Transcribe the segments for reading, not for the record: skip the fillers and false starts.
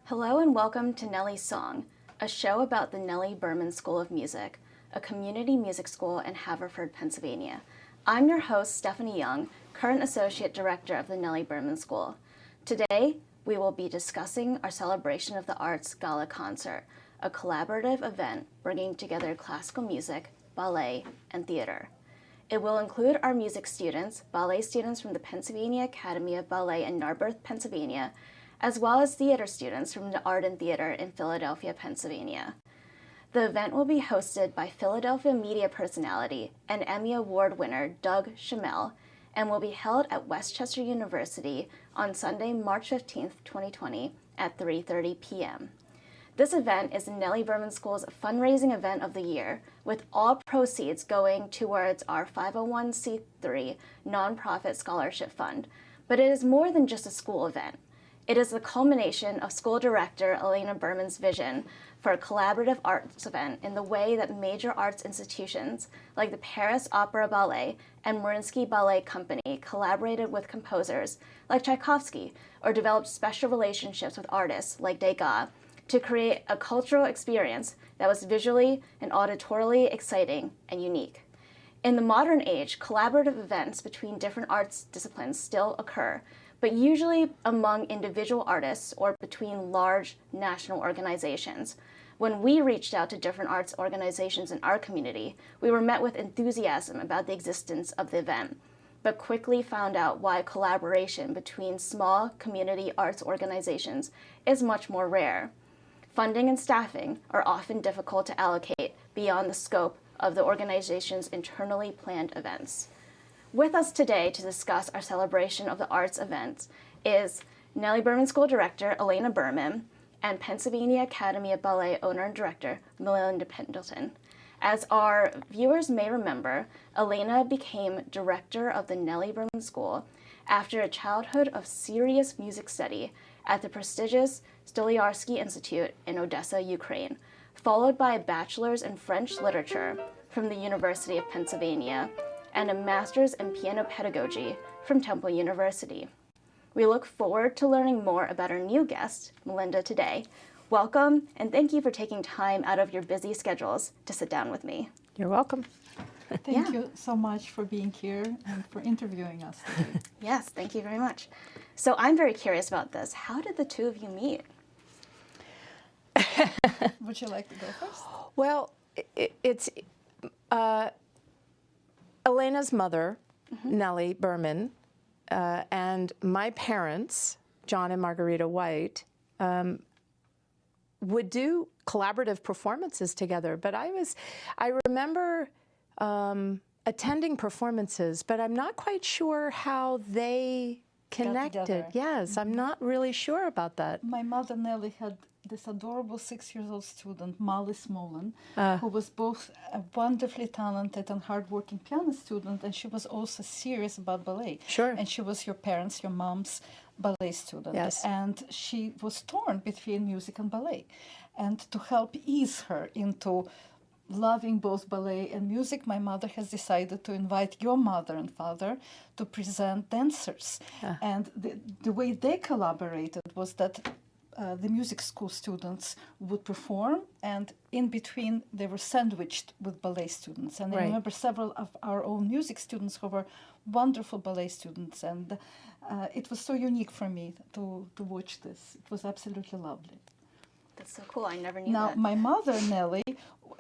Hello and welcome to Nelly's Song, a show about the Nellie Berman School of Music, a community music school in Haverford, Pennsylvania. I'm your host, Stefanie Yeung, current Associate Director of the Nellie Berman School. Today, we will be discussing our Celebration of the Arts Gala Concert, a collaborative event bringing together classical music, ballet, and theater. It will include our music students, ballet students from the Pennsylvania Academy of Ballet in Narberth, Pennsylvania, as well as theater students from the Art and Theater in Philadelphia, Pennsylvania. The event will be hosted by Philadelphia media personality and Emmy Award winner Doug Schimmel and will be held at Westchester University on Sunday, March 15th, 2020 at 3:30 p.m. This event is the Nellie Berman School's fundraising event of the year, with all proceeds going towards our 501c3 nonprofit scholarship fund. But it is more than just a school event. It is the culmination of school director Elena Berman's vision for a collaborative arts event in the way that major arts institutions like the Paris Opera Ballet and Mariinsky Ballet Company collaborated with composers like Tchaikovsky or developed special relationships with artists like Degas to create a cultural experience that was visually and auditorily exciting and unique. In the modern age, collaborative events between different arts disciplines still occur, but usually among individual artists or between large national organizations. When we reached out to different arts organizations in our community, we were met with enthusiasm about the existence of the event, but quickly found out why collaboration between small community arts organizations is much more rare. Funding and staffing are often difficult to allocate beyond the scope of the organization's internally planned events. With us today to discuss our Celebration of the Arts events is Nellie Berman School Director Elena Berman and Pennsylvania Academy of Ballet owner and director Melinda Pendleton. As our viewers may remember, Elena became director of the Nellie Berman School after a childhood of serious music study at the prestigious Stolyarski Institute in Odessa, Ukraine, followed by a bachelor's in French literature from the University of Pennsylvania and a master's in piano pedagogy from Temple University. We look forward to learning more about our new guest, Melinda, today. Welcome, and thank you for taking time out of your busy schedules to sit down with me. You're welcome. Thank you so much for being here and for interviewing us today. Yes, thank you very much. So I'm very curious about this. How did the two of you meet? Would you like to go first? Well, it's Elena's mother, Nellie Berman, and my parents, John and Margarita White, would do collaborative performances together. But I remember attending performances, but I'm not quite sure how they connected. Yes, I'm not really sure about that. My mother, Nelly, had this adorable 6-year-old student, Molly Smolin, who was both a wonderfully talented and hardworking piano student, and she was also serious about ballet. Sure. And she was your mom's ballet student. Yes. And she was torn between music and ballet. And to help ease her into loving both ballet and music, my mother has decided to invite your mother and father to present dancers. And the way they collaborated was that the music school students would perform, and in between they were sandwiched with ballet students. And I remember several of our own music students who were wonderful ballet students, and it was so unique for me to watch this. It was absolutely lovely. That's so cool. I never knew Now, that. my mother, Nelly,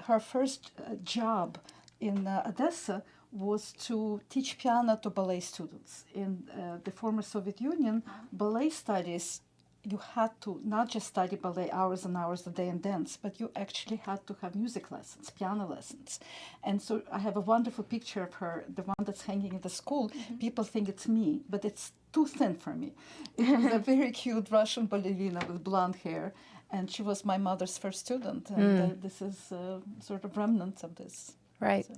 her first job in Odessa was to teach piano to ballet students. In the former Soviet Union, ballet studies, you had to not just study ballet hours and hours a day and dance, but you actually had to have music lessons, piano lessons. And so I have a wonderful picture of her, the one that's hanging in the school. People think it's me, but it's too thin for me. It was a very cute Russian ballerina with blonde hair, and she was my mother's first student. And this is sort of remnants of this. Right. So.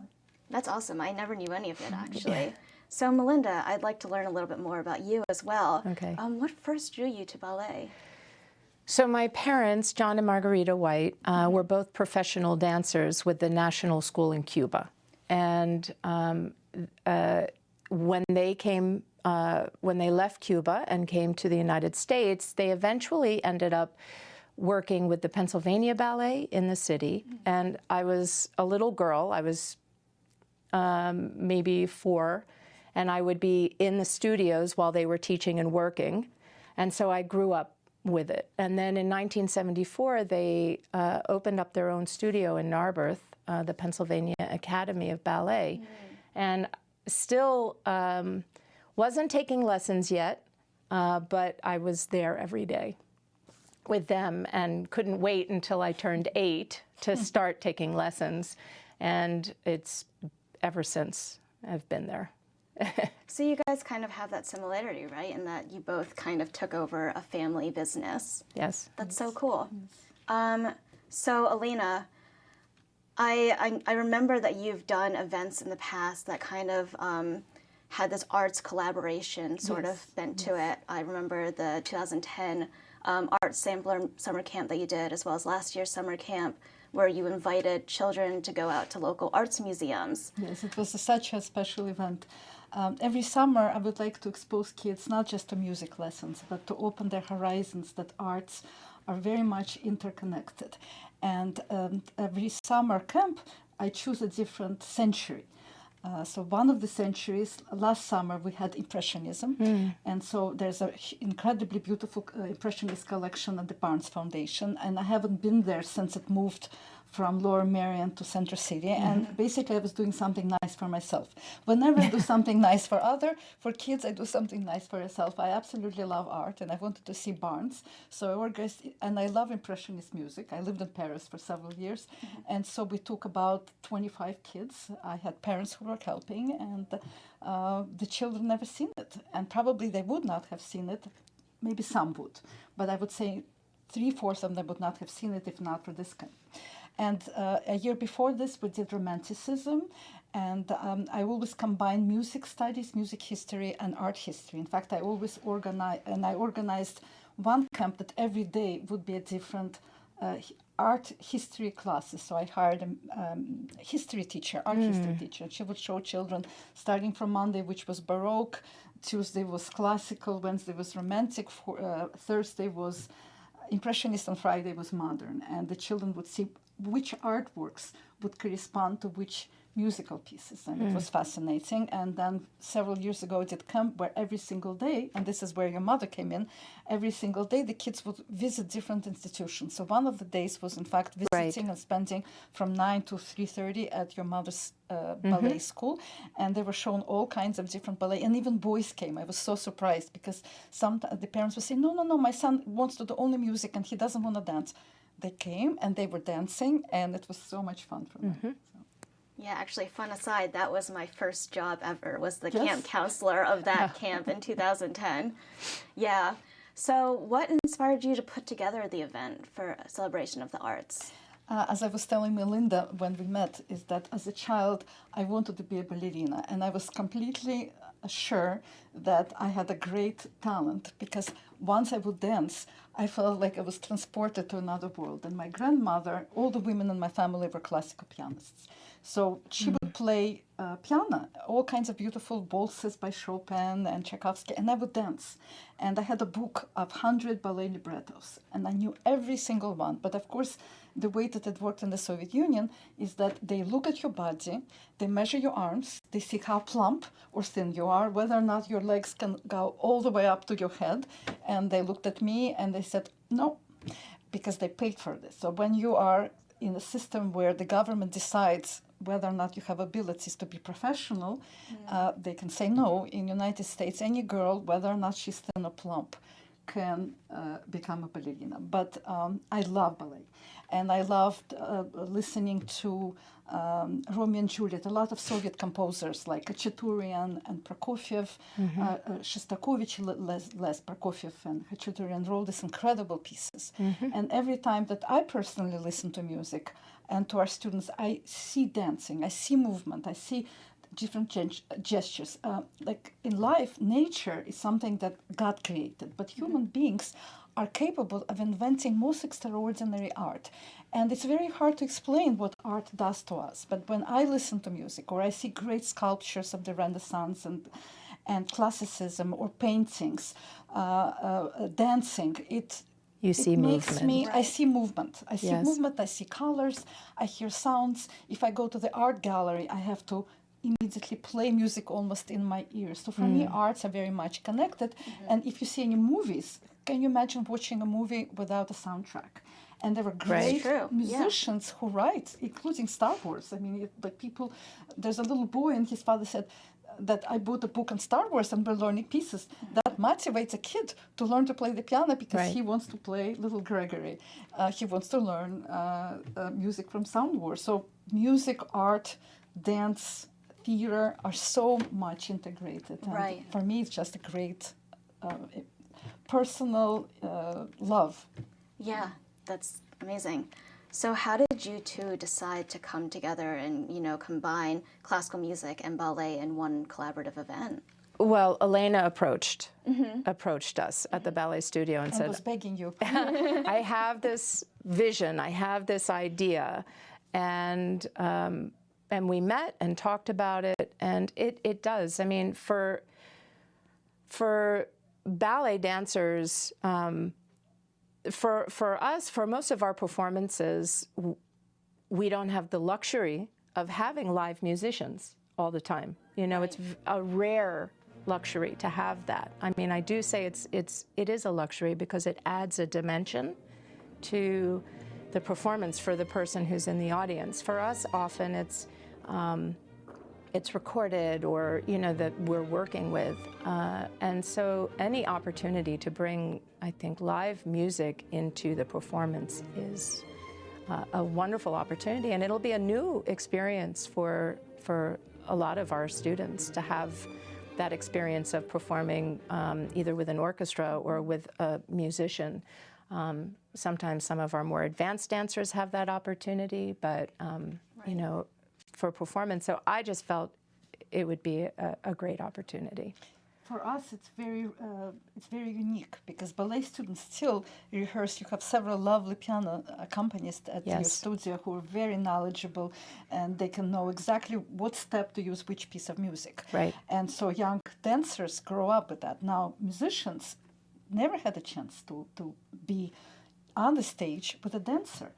That's awesome. I never knew any of it, actually. So, Melinda, I'd like to learn a little bit more about you as well. Okay. What first drew you to ballet? So my parents, John and Margarita White, were both professional dancers with the National School in Cuba. And when they left Cuba and came to the United States, they eventually ended up working with the Pennsylvania Ballet in the city. And I was a little girl. I was maybe 4, and I would be in the studios while they were teaching and working. And so I grew up with it. And then in 1974, they opened up their own studio in Narberth, the Pennsylvania Academy of Ballet. And still wasn't taking lessons yet, but I was there every day with them and couldn't wait until I turned 8 to start taking lessons. And it's ever since I've been there. So you guys kind of have that similarity, right? In that you both kind of took over a family business. Yes. That's so cool. So Elena, I remember that you've done events in the past that kind of had this arts collaboration sort of bent to it. I remember the 2010 Art Sampler summer camp that you did, as well as last year's summer camp, where you invited children to go out to local arts museums. Yes, it was such a special event. Every summer, I would like to expose kids not just to music lessons, but to open their horizons that arts are very much interconnected. And every summer camp, I choose a different century. So one of the centuries, last summer, we had Impressionism. And so there's an incredibly beautiful Impressionist collection at the Barnes Foundation. And I haven't been there since it moved from Lower Merion to Center City. And basically, I was doing something nice for myself. Whenever I do something nice for kids, I do something nice for myself. I absolutely love art, and I wanted to see Barnes. So I organized, and I love Impressionist music. I lived in Paris for several years. And so we took about 25 kids. I had parents who were helping, and the children never seen it. And probably they would not have seen it. Maybe some would. But I would say 3/4 of them would not have seen it if not for this camp. And a year before this, we did Romanticism, and I always combine music studies, music history, and art history. In fact, I always organized one camp that every day would be a different art history classes. So I hired a history teacher, art history teacher. She would show children starting from Monday, which was Baroque, Tuesday was classical, Wednesday was romantic, Thursday was Impressionist, and Friday was modern. And the children would see which artworks would correspond to which musical pieces. And it was fascinating. And then several years ago, I did camp where every single day, and this is where your mother came in, every single day the kids would visit different institutions. So one of the days was, in fact, visiting and spending from 9 to 3:30 at your mother's ballet school. And they were shown all kinds of different ballet. And even boys came. I was so surprised because sometimes the parents would say, no, my son wants to do only music and he doesn't want to dance. They came and they were dancing, and it was so much fun for them. So. Yeah, actually, fun aside, that was my first job ever, was the camp counselor of that camp in 2010. Yeah. So what inspired you to put together the event for a celebration of the arts? As I was telling Melinda when we met, is that as a child, I wanted to be a ballerina, and I was completely sure that I had a great talent, because once I would dance, I felt like I was transported to another world. And my grandmother, all the women in my family were classical pianists. So she would play piano, all kinds of beautiful waltzes by Chopin and Tchaikovsky, and I would dance. And I had a book of 100 ballet librettos, and I knew every single one. But of course, the way that it worked in the Soviet Union is that they look at your body, they measure your arms, they see how plump or thin you are, whether or not your legs can go all the way up to your head. And they looked at me and they said, no, because they paid for this. So when you are in a system where the government decides whether or not you have abilities to be professional, they can say no. In the United States, any girl, whether or not she's thin or plump, can become a ballerina. But I love ballet. And I loved listening to Romeo and Juliet, a lot of Soviet composers like Khachaturian and Prokofiev, Shostakovich, Les Prokofiev and Khachaturian wrote these incredible pieces. And every time that I personally listen to music and to our students, I see dancing, I see movement, I see different gestures. Like in life, nature is something that God created, but human beings are capable of inventing most extraordinary art. And it's very hard to explain what art does to us. But when I listen to music, or I see great sculptures of the Renaissance and classicism, or paintings, dancing, it You see movement. Makes me, I see movement. I see Yes. movement, I see colors, I hear sounds. If I go to the art gallery, I have to immediately play music almost in my ears. So for me, arts are very much connected. And if you see any movies, can you imagine watching a movie without a soundtrack? And there were great True. musicians who write, including Star Wars. I mean, but people, there's a little boy and his father said that I bought a book on Star Wars and we're learning pieces. That motivates a kid to learn to play the piano because he wants to play Little Gregory. He wants to learn music from Sound Wars. So music, art, dance, theater are so much integrated. And Right. for me, it's just a great personal love. Yeah, that's amazing. So how did you two decide to come together and, you know, combine classical music and ballet in one collaborative event? Well, Elena approached us at the ballet studio and I said, was begging you. I have this vision, I have this idea, and we met and talked about it, and it does. I mean, for ballet dancers, for us, for most of our performances, we don't have the luxury of having live musicians all the time. You know, it's a rare luxury to have that. I mean, I do say it is a luxury because it adds a dimension to the performance for the person who's in the audience. For us, often it's recorded or, you know, that we're working with. And so any opportunity to bring, I think, live music into the performance is a wonderful opportunity. And it'll be a new experience for a lot of our students to have that experience of performing either with an orchestra or with a musician. Sometimes some of our more advanced dancers have that opportunity, but, you know, for performance. So I just felt it would be a great opportunity. For us, it's very unique because ballet students still rehearse. You have several lovely piano accompanists at your studio who are very knowledgeable, and they can know exactly what step to use which piece of music. Right. And so young dancers grow up with that. Now musicians never had a chance to be on the stage with a dancer.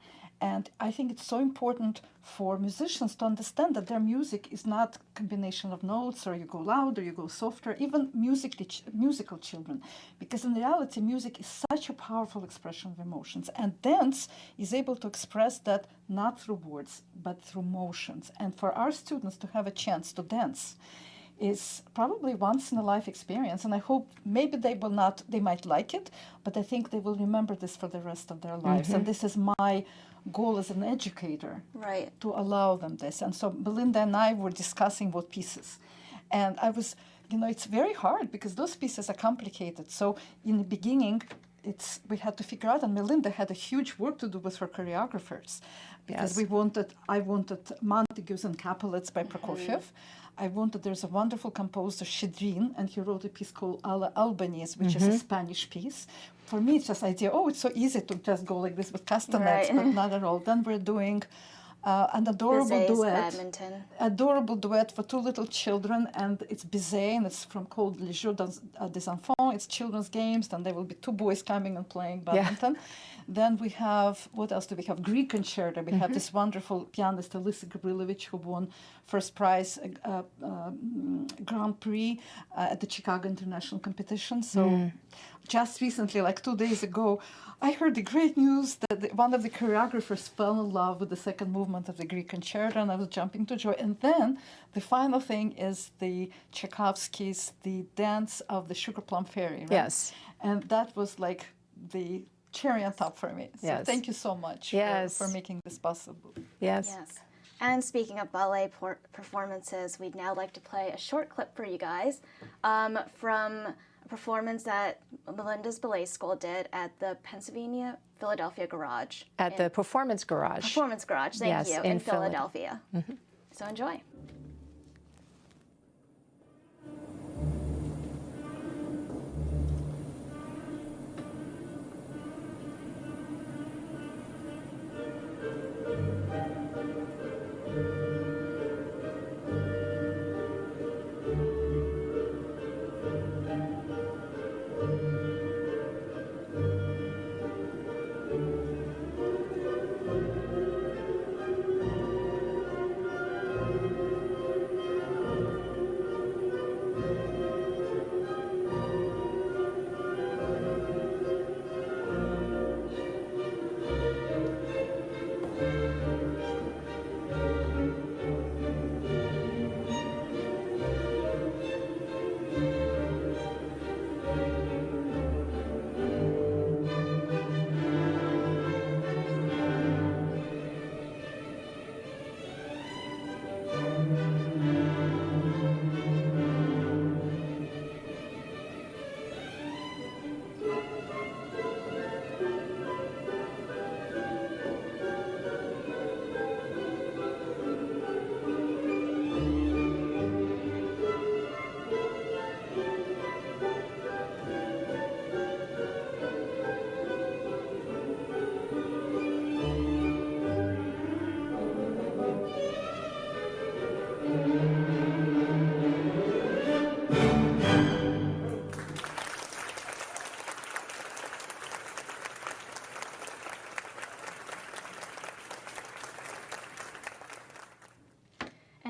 And I think it's so important for musicians to understand that their music is not a combination of notes, or you go loud or you go softer, even musical children. Because in reality, music is such a powerful expression of emotions. And dance is able to express that not through words, but through motions. And for our students to have a chance to dance is probably once in a life experience, and I hope maybe they might like it, but I think they will remember this for the rest of their lives. And this is my goal as an educator, to allow them this. And so Melinda and I were discussing what pieces, and I was, you know, it's very hard because those pieces are complicated. So in the beginning, we had to figure out, and Melinda had a huge work to do with her choreographers, because I wanted Montagues and Capulets by Prokofiev. I wanted, there's a wonderful composer, Shedrin, and he wrote a piece called Albanese, which is a Spanish piece. For me, it's just idea, it's so easy to just go like this with castanets, but not at all. Then we're doing an adorable duet for two little children, and it's Bizet, and it's called Les Jeux des Enfants. It's children's games, and there will be two boys coming and playing badminton. Then we have, what else do we have? Greek concerto. We have this wonderful pianist, Elisa Gavrilovich, who won first prize Grand Prix at the Chicago International Competition. So just recently, like 2 days ago, I heard the great news that one of the choreographers fell in love with the second movement of the Greek concerto, and I was jumping to joy. And then the final thing is the Tchaikovsky's The Dance of the Sugar Plum Fairy, right? Yes. And that was like the cherry on top for me. So thank you so much for making this possible. Yes. And speaking of ballet performances, we'd now like to play a short clip for you guys from a performance that Melinda's Ballet School did at the Philadelphia Garage. At the Performance Garage. Performance Garage, thank you, in Philadelphia. So enjoy.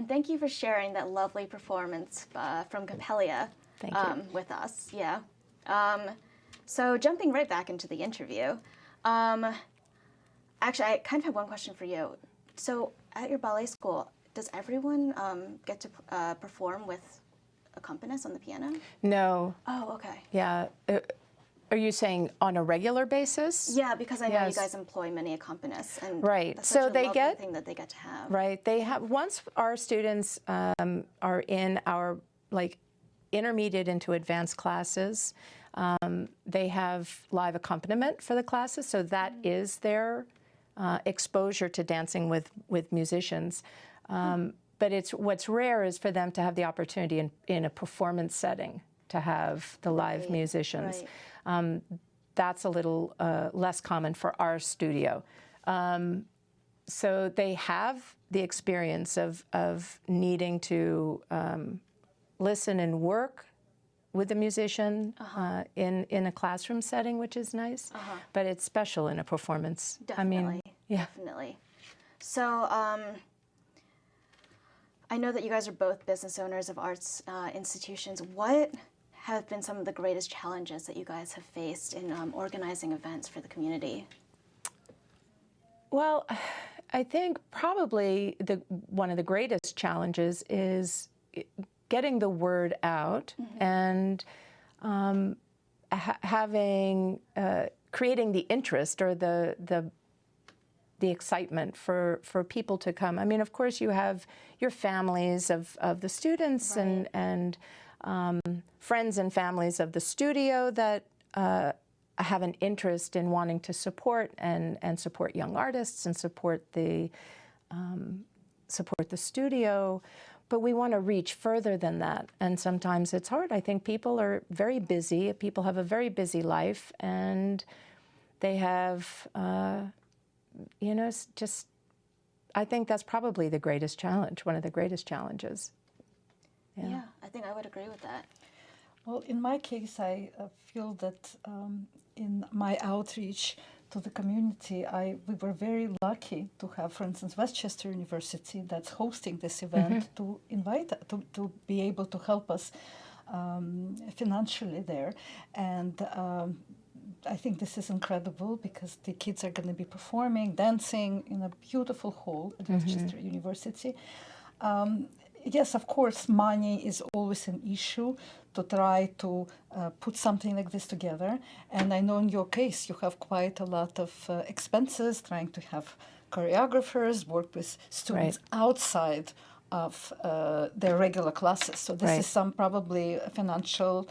And thank you for sharing that lovely performance from Capella with us. Yeah. So jumping right back into the interview, actually, I kind of have one question for you. So at your ballet school, does everyone get to perform with accompanists on the piano? No. Oh, okay. Yeah. Are you saying on a regular basis? Yeah, because I know you guys employ many accompanists, and right. that's so such a they lovely get thing that they get to have. Right. They have once our students are in our intermediate into advanced classes. They have live accompaniment for the classes, so that is their exposure to dancing with musicians. But what's rare is for them to have the opportunity in a performance setting to have the live musicians. Right. That's a little less common for our studio. So they have the experience of needing to listen and work with a musician in a classroom setting, which is nice. But it's special in a performance. Definitely. Definitely. So I know that you guys are both business owners of arts institutions. What have been some of the greatest challenges that you guys have faced in organizing events for the community? Well, I think probably one of the greatest challenges is getting the word out and creating the interest or the excitement for people to come. I mean, of course, you have your families of the students and friends and families of the studio that have an interest in wanting to support and support young artists and support the studio. But we want to reach further than that, and sometimes it's hard. I think people are very busy. People have a very busy life, and they have, just. I think that's probably the greatest challenge. One of the greatest challenges. Yeah, I think I would agree with that. Well, in my case, I feel that in my outreach to the community, we were very lucky to have, for instance, Westchester University that's hosting this event to invite to be able to help us financially there. And I think this is incredible because the kids are going to be performing, dancing in a beautiful hall at Westchester University. Yes, of course, money is always an issue to try to put something like this together. And I know in your case, you have quite a lot of expenses trying to have choreographers, work with students outside of their regular classes. So this is some probably financial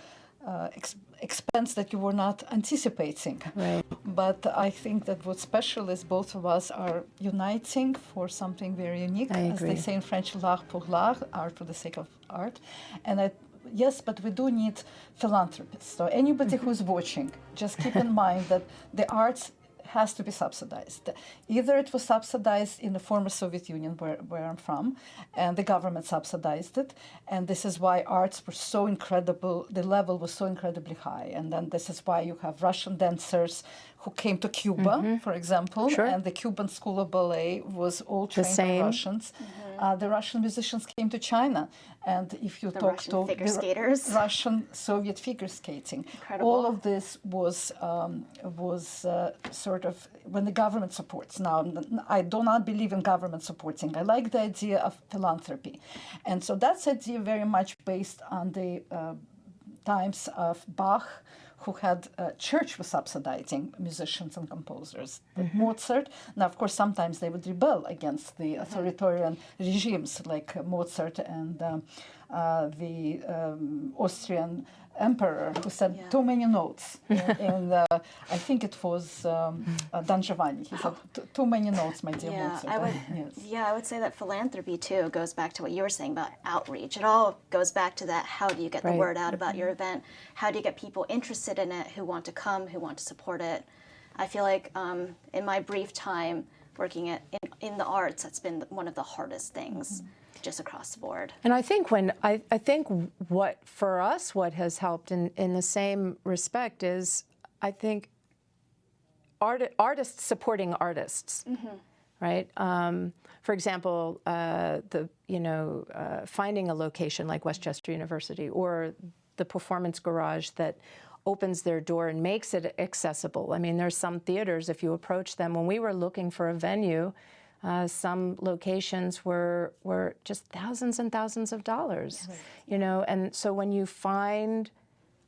expense that you were not anticipating. Right. But I think that what's special is both of us are uniting for something very unique. As they say in French, l'art pour l'art, art for the sake of art. And yes, but we do need philanthropists. So anybody who's watching, just keep in mind that the arts has to be subsidized. Either it was subsidized in the former Soviet Union, where I'm from, and the government subsidized it, and this is why arts were so incredible, the level was so incredibly high, and then this is why you have Russian dancers who came to Cuba, for example, and the Cuban School of Ballet was all trained by Russians. The Russian musicians came to China, and if you talk to figure skaters, Russian Soviet figure skating, all of this was sort of when the government supports. Now, I do not believe in government supporting. I like the idea of philanthropy, and so that's idea very much based on the times of Bach, who had church was subsidizing musicians and composers. Mozart, now of course sometimes they would rebel against the authoritarian regimes like Mozart and the Austrian emperor who said too many notes. And I think it was Don Giovanni. He said, too many notes, my dear Mozart. I would say that philanthropy too goes back to what you were saying about outreach. It all goes back to that. How do you get the word out about your event? How do you get people interested in it, who want to come, who want to support it? I feel like in my brief time working in the arts, that's been one of the hardest things. Just across the board. And I think what for us what has helped in the same respect is I think artists supporting artists. right? For example, finding a location like Westchester University or the performance garage that opens their door and makes it accessible. I mean, there's some theaters, if you approach them, when we were looking for a venue, some locations were just thousands and thousands of dollars, you know, and so when you find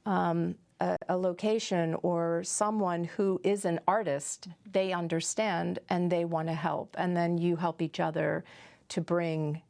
a location or someone who is an artist, they understand and they want to help, and then you help each other to bring,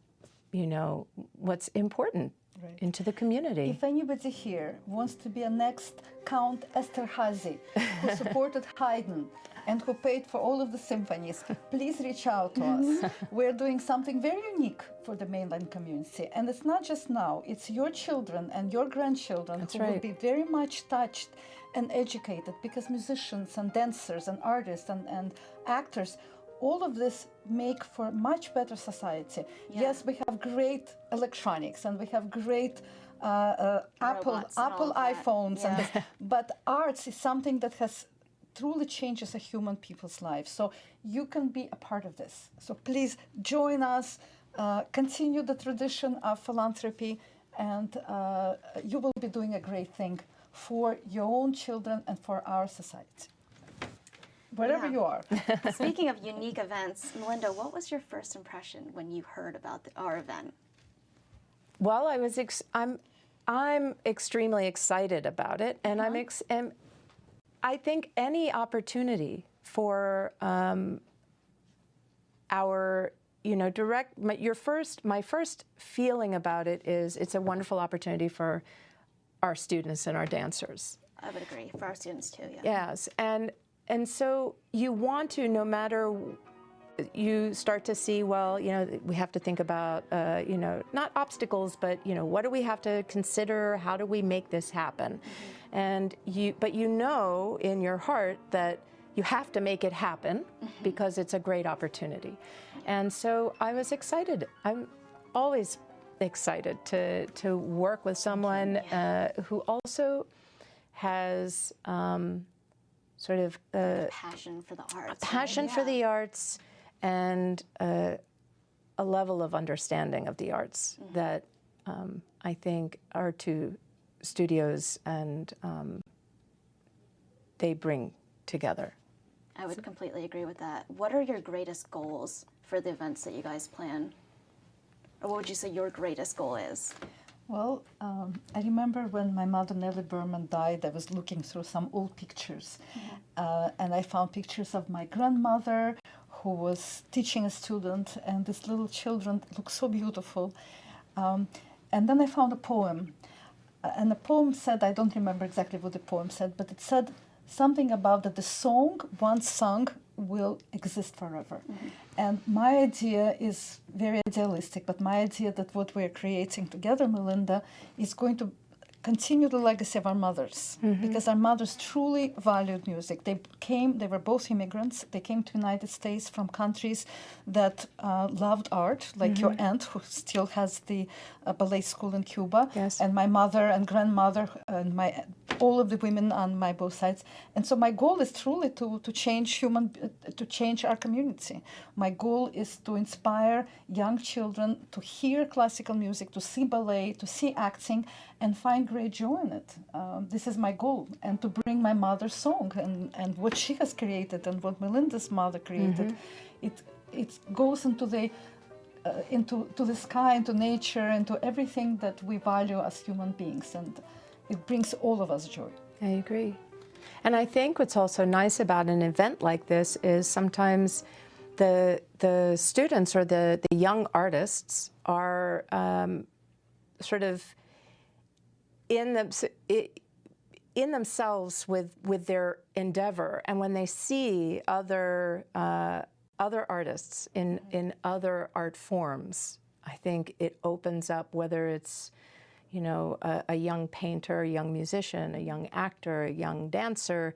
you know, what's important into the community. If anybody here wants to be a next Count Esterhazy, who supported Haydn and who paid for all of the symphonies, please reach out to us. We're doing something very unique for the mainland community. And it's not just now, it's your children and your grandchildren who will be very much touched and educated, because musicians and dancers and artists and actors, all of this make for a much better society. Yes, we have great electronics and we have great Apple iPhones, but arts is something that has truly changes a human people's life. So you can be a part of this. So please join us, continue the tradition of philanthropy, and you will be doing a great thing for your own children and for our society. Wherever you are. Speaking of unique events, Melinda, what was your first impression when you heard about our event? Well, I'm extremely excited about it, and and I think any opportunity for our, you know, my first feeling about it is it's a wonderful opportunity for our students and our dancers. I would agree, for our students too, Yes, and so you want to, no matter, you start to see, well, you know, we have to think about, you know, not obstacles, but, you know, what do we have to consider? How do we make this happen? And but you know in your heart that you have to make it happen because it's a great opportunity. And so I was excited. I'm always excited to work with someone who also has sort of a passion for the arts. A passion for the arts and a level of understanding of the arts that I think our two studios and they bring together. I would completely agree with that. What are your greatest goals for the events that you guys plan? Or what would you say your greatest goal is? Well, I remember when my mother, Nellie Berman, died, I was looking through some old pictures. And I found pictures of my grandmother who was teaching a student, and these little children look so beautiful. And then I found a poem. And the poem said, I don't remember exactly what the poem said, but it said something about that the song once sung will exist forever. And my idea is very idealistic, but my idea that what we're creating together, Melinda, is going to continue the legacy of our mothers, because our mothers truly valued music. They were both immigrants. They came to the United States from countries that loved art, like your aunt, who still has the ballet school in Cuba, and my mother and grandmother and all of the women on my both sides. And so my goal is truly to change our community. My goal is to inspire young children to hear classical music, to see ballet, to see acting, and find great joy in it. This is my goal, and to bring my mother's song and what she has created and what Melinda's mother created. It goes into the sky, into nature, into everything that we value as human beings, and it brings all of us joy. I agree. And I think what's also nice about an event like this is sometimes the students or the young artists are sort of in themselves with their endeavor, and when they see other artists in other art forms, I think it opens up, whether it's, you know, a young painter, a young musician, a young actor, a young dancer,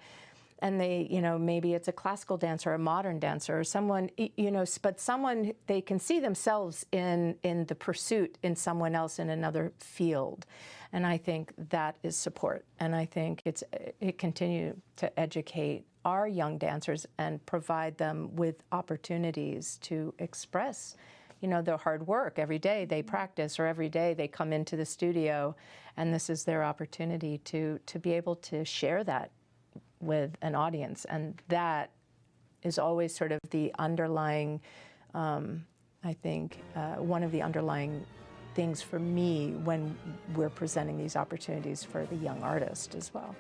and they, you know, maybe it's a classical dancer, a modern dancer, or someone, you know, but someone, they can see themselves in the pursuit in someone else in another field. And I think that is support. And I think it continue to educate our young dancers and provide them with opportunities to express, you know, their hard work. Every day they practice, or every day they come into the studio, and this is their opportunity to be able to share that with an audience. And that is always sort of the underlying, I think, one of the underlying things for me when we're presenting these opportunities for the young artist as well.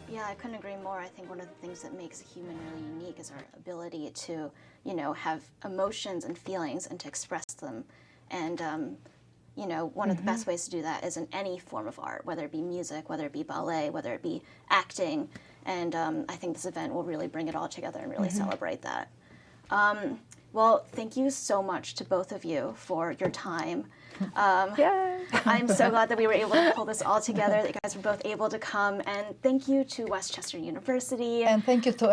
Yeah, I couldn't agree more. I think one of the things that makes a human really unique is our ability to, you know, have emotions and feelings and to express them. And, you know, one of the best ways to do that is in any form of art, whether it be music, whether it be ballet, whether it be acting. And I think this event will really bring it all together and really celebrate that. Well, thank you so much to both of you for your time. I'm so glad that we were able to pull this all together, that you guys were both able to come. And thank you to Westchester University. And thank you to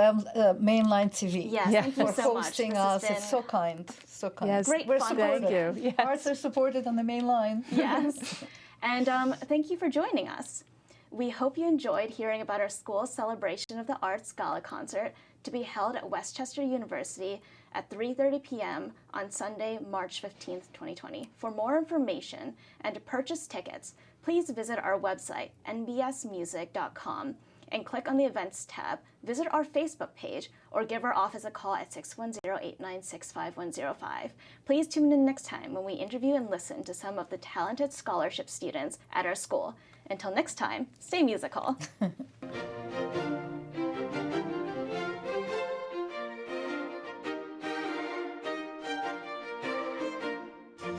Mainline TV Thank you for so much. hosting us. It's so kind, so kind. Yes, great We're fun. supported. Thank you. Yes. Arts are supported on the main line. Yes. And thank you for joining us. We hope you enjoyed hearing about our school's celebration of the arts gala concert to be held at Westchester University at 3:30 p.m. on Sunday, March 15th, 2020. For more information and to purchase tickets, please visit our website, nbsmusic.com, and click on the Events tab, visit our Facebook page, or give our office a call at 610-896-5105. Please tune in next time when we interview and listen to some of the talented scholarship students at our school. Until next time, stay musical.